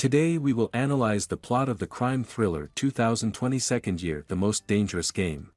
Today we will analyze the plot of the crime thriller 2022 year The Most Dangerous Game.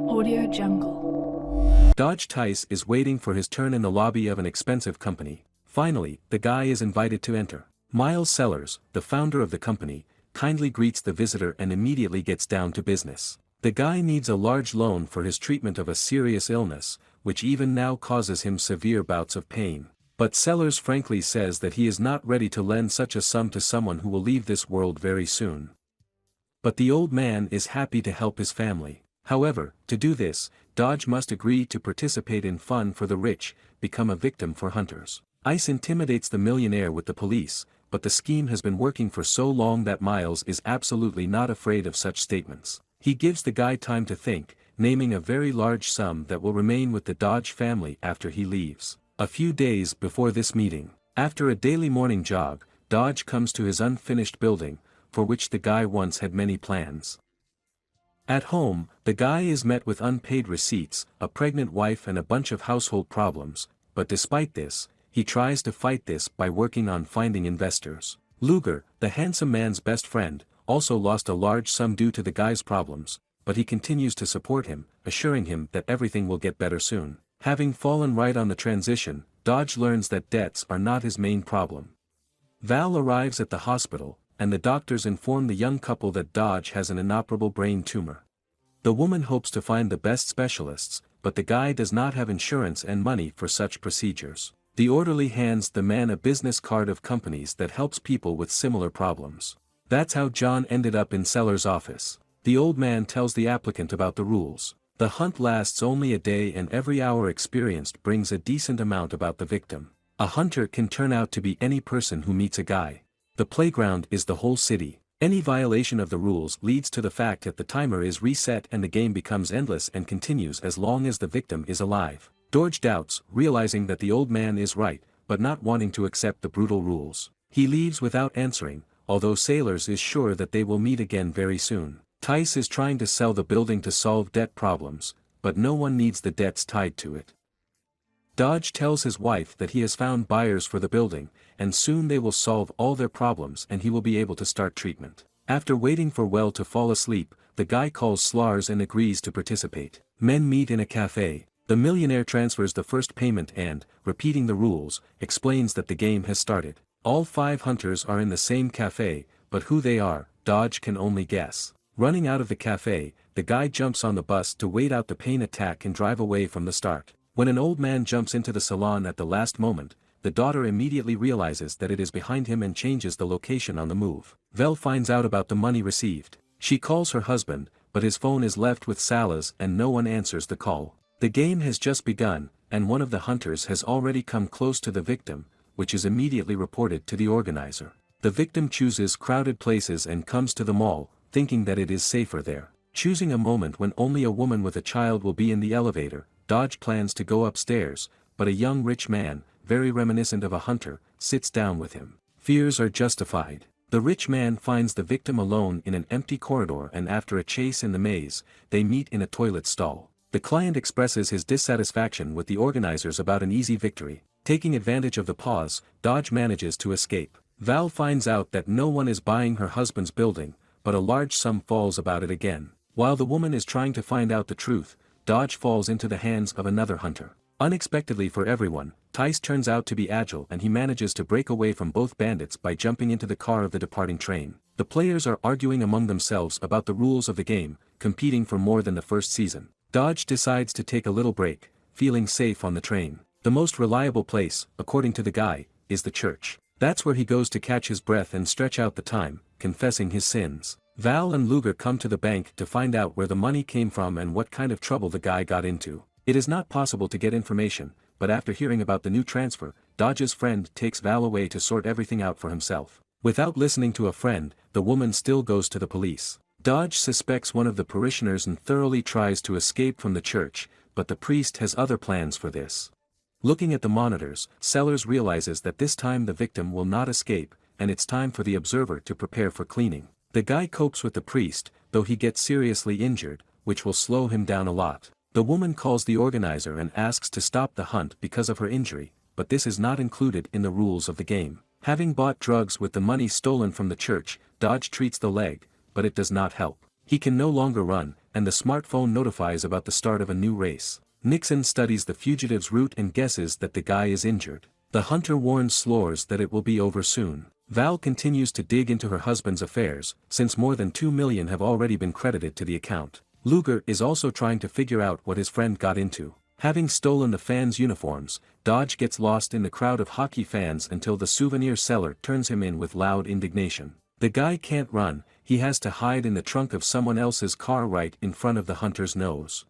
Audio Jungle. Dodge Tice is waiting for his turn in the lobby of an expensive company. Finally, the guy is invited to enter. Miles Sellers, the founder of the company, kindly greets the visitor and immediately gets down to business. The guy needs a large loan for his treatment of a serious illness, which even now causes him severe bouts of pain. But Sellers frankly says that he is not ready to lend such a sum to someone who will leave this world very soon. But the old man is happy to help his family. However, to do this, Dodge must agree to participate in fun for the rich, become a victim for hunters. Ice intimidates the millionaire with the police, but the scheme has been working for so long that Miles is absolutely not afraid of such statements. He gives the guy time to think, naming a very large sum that will remain with the Dodge family after he leaves. A few days before this meeting, after a daily morning jog, Dodge comes to his unfinished building, for which the guy once had many plans. At home, the guy is met with unpaid receipts, a pregnant wife and a bunch of household problems, but despite this, he tries to fight this by working on finding investors. Luger, the handsome man's best friend, also lost a large sum due to the guy's problems, but he continues to support him, assuring him that everything will get better soon. Having fallen right on the transition, Dodge learns that debts are not his main problem. Val arrives at the hospital, and the doctors inform the young couple that Dodge has an inoperable brain tumor. The woman hopes to find the best specialists, but the guy does not have insurance and money for such procedures. The orderly hands the man a business card of companies that helps people with similar problems. That's how John ended up in Sellers' office. The old man tells the applicant about the rules. The hunt lasts only a day and every hour experienced brings a decent amount about the victim. A hunter can turn out to be any person who meets a guy. The playground is the whole city. Any violation of the rules leads to the fact that the timer is reset and the game becomes endless and continues as long as the victim is alive. Dodge doubts, realizing that the old man is right, but not wanting to accept the brutal rules. He leaves without answering, although Sellers is sure that they will meet again very soon. Tice is trying to sell the building to solve debt problems, but no one needs the debts tied to it. Dodge tells his wife that he has found buyers for the building, and soon they will solve all their problems and he will be able to start treatment. After waiting for Well to fall asleep, the guy calls Slars and agrees to participate. Men meet in a cafe. The millionaire transfers the first payment and, repeating the rules, explains that the game has started. All 5 hunters are in the same cafe, but who they are, Dodge can only guess. Running out of the cafe, the guy jumps on the bus to wait out the pain attack and drive away from the start. When an old man jumps into the salon at the last moment, the daughter immediately realizes that it is behind him and changes the location on the move. Vel finds out about the money received. She calls her husband, but his phone is left with Salas and no one answers the call. The game has just begun, and one of the hunters has already come close to the victim, which is immediately reported to the organizer. The victim chooses crowded places and comes to the mall, thinking that it is safer there. Choosing a moment when only a woman with a child will be in the elevator, Dodge plans to go upstairs, but a young rich man, very reminiscent of a hunter, sits down with him. Fears are justified. The rich man finds the victim alone in an empty corridor and after a chase in the maze, they meet in a toilet stall. The client expresses his dissatisfaction with the organizers about an easy victory. Taking advantage of the pause, Dodge manages to escape. Val finds out that no one is buying her husband's building, but a large sum falls about it again. While the woman is trying to find out the truth, Dodge falls into the hands of another hunter. Unexpectedly for everyone, Tice turns out to be agile and he manages to break away from both bandits by jumping into the car of the departing train. The players are arguing among themselves about the rules of the game, competing for more than the first season. Dodge decides to take a little break, feeling safe on the train. The most reliable place, according to the guy, is the church. That's where he goes to catch his breath and stretch out the time, confessing his sins. Val and Luger come to the bank to find out where the money came from and what kind of trouble the guy got into. It is not possible to get information, but after hearing about the new transfer, Dodge's friend takes Val away to sort everything out for himself. Without listening to a friend, the woman still goes to the police. Dodge suspects one of the parishioners and thoroughly tries to escape from the church, but the priest has other plans for this. Looking at the monitors, Sellers realizes that this time the victim will not escape, and it's time for the observer to prepare for cleaning. The guy copes with the priest, though he gets seriously injured, which will slow him down a lot. The woman calls the organizer and asks to stop the hunt because of her injury, but this is not included in the rules of the game. Having bought drugs with the money stolen from the church, Dodge treats the leg, but it does not help. He can no longer run, and the smartphone notifies about the start of a new race. Nixon studies the fugitive's route and guesses that the guy is injured. The hunter warns Slores that it will be over soon. Val continues to dig into her husband's affairs, since more than $2 million have already been credited to the account. Luger is also trying to figure out what his friend got into. Having stolen the fans' uniforms, Dodge gets lost in the crowd of hockey fans until the souvenir seller turns him in with loud indignation. The guy can't run, he has to hide in the trunk of someone else's car right in front of the hunter's nose.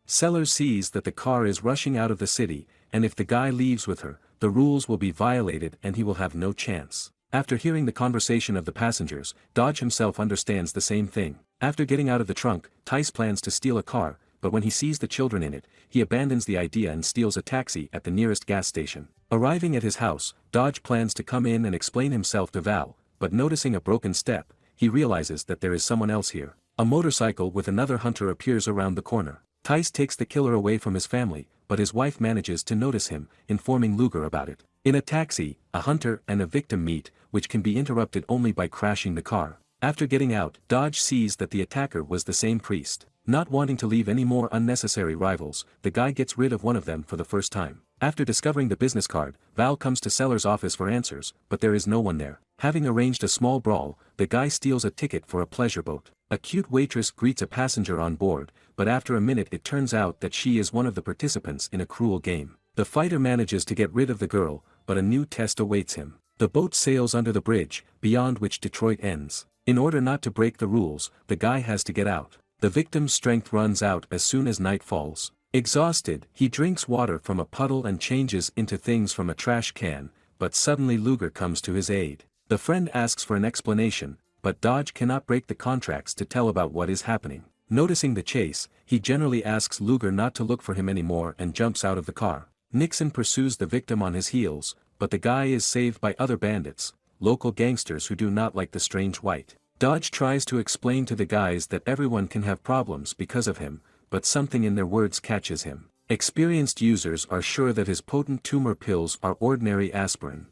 Sellers sees that the car is rushing out of the city, and if the guy leaves with her, the rules will be violated and he will have no chance. After hearing the conversation of the passengers, Dodge himself understands the same thing. After getting out of the trunk, Tice plans to steal a car, but when he sees the children in it, he abandons the idea and steals a taxi at the nearest gas station. Arriving at his house, Dodge plans to come in and explain himself to Val, but noticing a broken step, he realizes that there is someone else here. A motorcycle with another hunter appears around the corner. Tice takes the killer away from his family, but his wife manages to notice him, informing Luger about it. In a taxi, a hunter and a victim meet, which can be interrupted only by crashing the car. After getting out, Dodge sees that the attacker was the same priest. Not wanting to leave any more unnecessary rivals, the guy gets rid of one of them for the first time. After discovering the business card, Val comes to Seller's office for answers, but there is no one there. Having arranged a small brawl, the guy steals a ticket for a pleasure boat. A cute waitress greets a passenger on board, but after a minute it turns out that she is one of the participants in a cruel game. The fighter manages to get rid of the girl, but a new test awaits him. The boat sails under the bridge, beyond which Detroit ends. In order not to break the rules, the guy has to get out. The victim's strength runs out as soon as night falls. Exhausted, he drinks water from a puddle and changes into things from a trash can, but suddenly Luger comes to his aid. The friend asks for an explanation, but Dodge cannot break the contracts to tell about what is happening. Noticing the chase, he generally asks Luger not to look for him anymore and jumps out of the car. Nixon pursues the victim on his heels, but the guy is saved by other bandits, local gangsters who do not like the strange white. Dodge tries to explain to the guys that everyone can have problems because of him, but something in their words catches him. Experienced users are sure that his potent tumor pills are ordinary aspirin.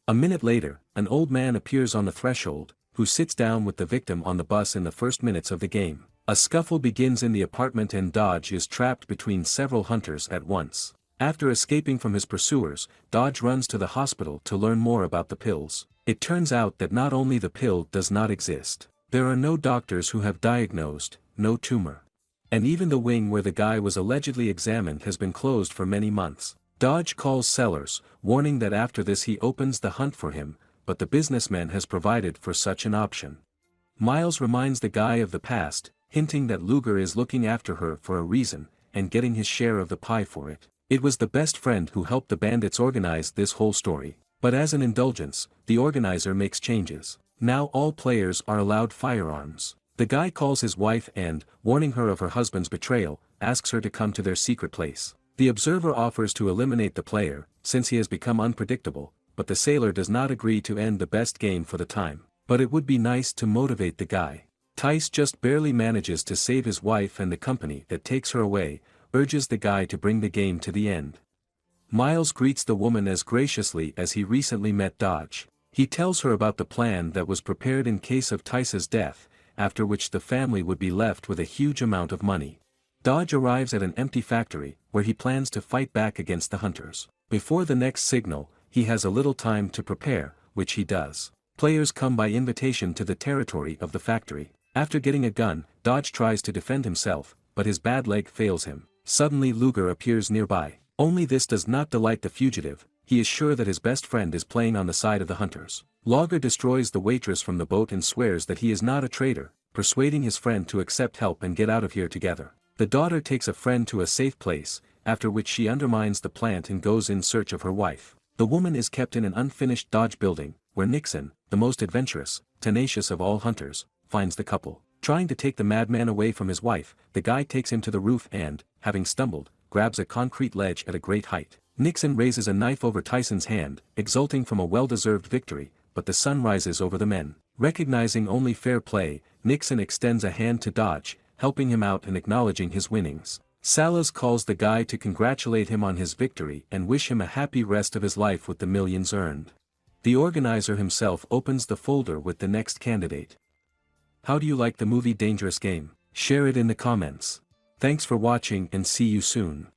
A minute later, an old man appears on the threshold, who sits down with the victim on the bus in the first minutes of the game. A scuffle begins in the apartment and Dodge is trapped between several hunters at once. After escaping from his pursuers, Dodge runs to the hospital to learn more about the pills. It turns out that not only the pill does not exist, there are no doctors who have diagnosed, no tumor. And even the wing where the guy was allegedly examined has been closed for many months. Dodge calls Sellers, warning that after this he opens the hunt for him, but the businessman has provided for such an option. Miles reminds the guy of the past, hinting that Luger is looking after her for a reason, and getting his share of the pie for it. It was the best friend who helped the bandits organize this whole story, but as an indulgence, the organizer makes changes. Now all players are allowed firearms. The guy calls his wife and, warning her of her husband's betrayal, asks her to come to their secret place. The observer offers to eliminate the player, since he has become unpredictable, but the sailor does not agree to end the best game for the time. But it would be nice to motivate the guy. Tice just barely manages to save his wife and the company that takes her away, urges the guy to bring the game to the end. Miles greets the woman as graciously as he recently met Dodge. He tells her about the plan that was prepared in case of Tice's death, after which the family would be left with a huge amount of money. Dodge arrives at an empty factory, where he plans to fight back against the hunters. Before the next signal, he has a little time to prepare, which he does. Players come by invitation to the territory of the factory. After getting a gun, Dodge tries to defend himself, but his bad leg fails him. Suddenly Luger appears nearby. Only this does not delight the fugitive, he is sure that his best friend is playing on the side of the hunters. Luger destroys the waitress from the boat and swears that he is not a traitor, persuading his friend to accept help and get out of here together. The daughter takes a friend to a safe place, after which she undermines the plant and goes in search of her wife. The woman is kept in an unfinished Dodge building, where Nixon, the most adventurous, tenacious of all hunters, finds the couple. Trying to take the madman away from his wife, the guy takes him to the roof and, having stumbled, grabs a concrete ledge at a great height. Nixon raises a knife over Tyson's hand, exulting from a well-deserved victory, but the sun rises over the men. Recognizing only fair play, Nixon extends a hand to Dodge, helping him out and acknowledging his winnings. Salas calls the guy to congratulate him on his victory and wish him a happy rest of his life with the millions earned. The organizer himself opens the folder with the next candidate. How do you like the movie Dangerous Game? Share it in the comments. Thanks for watching and see you soon.